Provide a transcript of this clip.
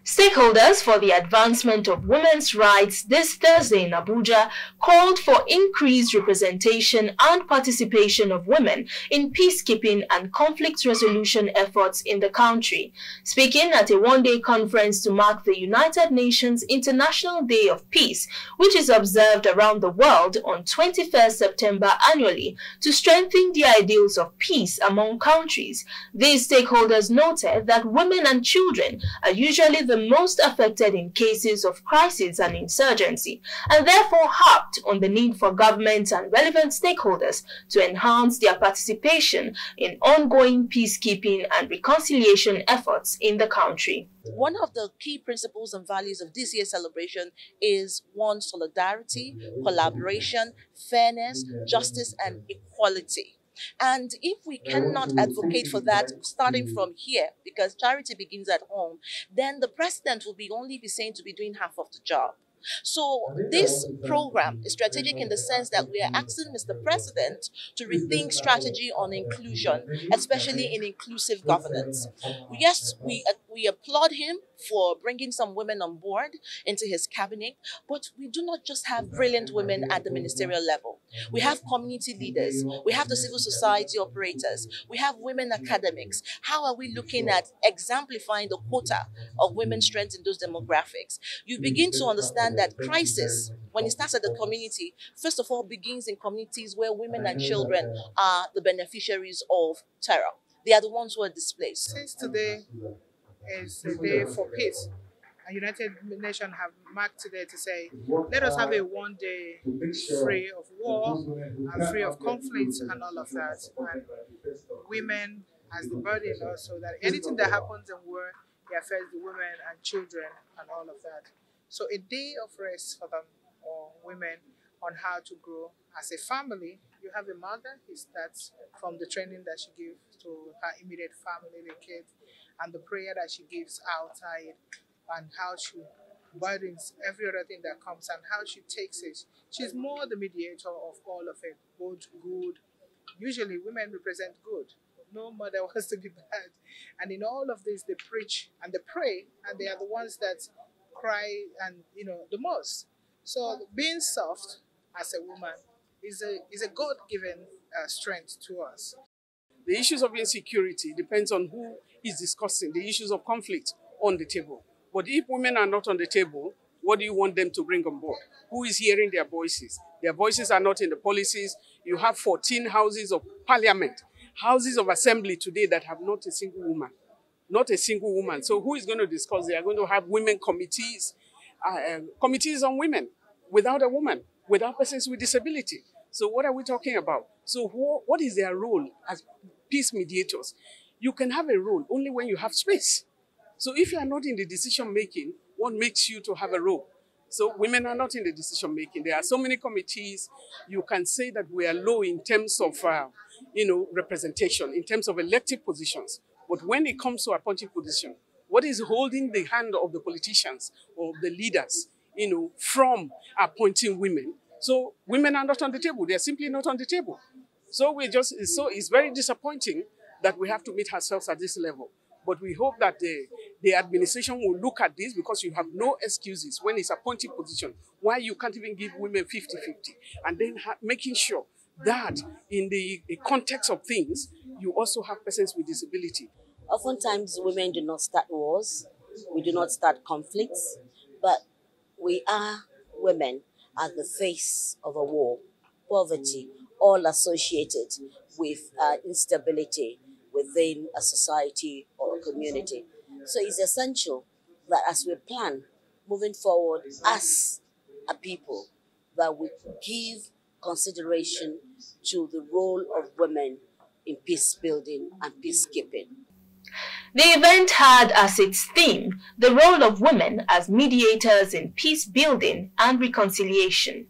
Stakeholders for the advancement of women's rights this Thursday in Abuja called for increased representation and participation of women in peacekeeping and conflict resolution efforts in the country. Speaking at a one-day conference to mark the United Nations International Day of Peace, which is observed around the world on 21st September annually to strengthen the ideals of peace among countries, these stakeholders noted that women and children are usually the most affected in cases of crisis and insurgency, and therefore harped on the need for governments and relevant stakeholders to enhance their participation in ongoing peacekeeping and reconciliation efforts in the country. One of the key principles and values of this year's celebration is one, solidarity, collaboration, fairness, justice, and equality. And if we cannot advocate for that starting from here, because charity begins at home, then the president will only be saying to be doing half of the job. So this program is strategic in the sense that we are asking Mr. President to rethink strategy on inclusion, especially in inclusive governance. Yes, we applaud him for bringing some women on board into his cabinet, but we do not just have brilliant women at the ministerial level. We have community leaders, we have the civil society operators, we have women academics. How are we looking at exemplifying the quota of women's strength in those demographics? You begin to understand that crisis, when it starts at the community, first of all begins in communities where women and children are the beneficiaries of terror. They are the ones who are displaced. Since today is a day for peace, and United Nations have marked today to say, let us have a one day free of war and free of conflicts and all of that. And women as the burden also, that anything that happens in war, it affects the women and children and all of that. So a day of rest for them, or women, on how to grow as a family. You have a mother, it starts from the training that she gives to her immediate family, the kids, and the prayer that she gives outside, and how she burdens every other thing that comes and how she takes it. She's more the mediator of all of it, both good. Usually women represent good. No mother wants to be bad. And in all of this, they preach and they pray, and they are the ones that cry and, the most. So being soft as a woman is a God-given strength to us. The issues of insecurity depends on who is discussing the issues of conflict on the table. But if women are not on the table, what do you want them to bring on board? Who is hearing their voices? Their voices are not in the policies. You have 14 houses of parliament, houses of assembly today that have not a single woman. Not a single woman. So who is going to discuss? They are going to have women committees, committees on women, without a woman, without persons with disability. So what are we talking about? So what is their role as peace mediators? You can have a role only when you have space. So if you are not in the decision making, what makes you to have a role? So women are not in the decision making. There are so many committees. You can say that we are low in terms of representation, in terms of elected positions. But when it comes to appointing position, what is holding the hand of the politicians or the leaders, from appointing women? So women are not on the table. They are simply not on the table. So it's very disappointing that we have to meet ourselves at this level. But we hope that the administration will look at this, because you have no excuses when it's appointing position, why you can't even give women 50-50, and then making sure that in the context of things, you also have persons with disability. Oftentimes, women do not start wars, we do not start conflicts, but we are women at the face of a war, poverty, all associated with instability within a society or a community. So it's essential that as we plan moving forward as a people, that we give consideration to the role of women in peace building and peacekeeping. The event had as its theme the role of women as mediators in peace building and reconciliation.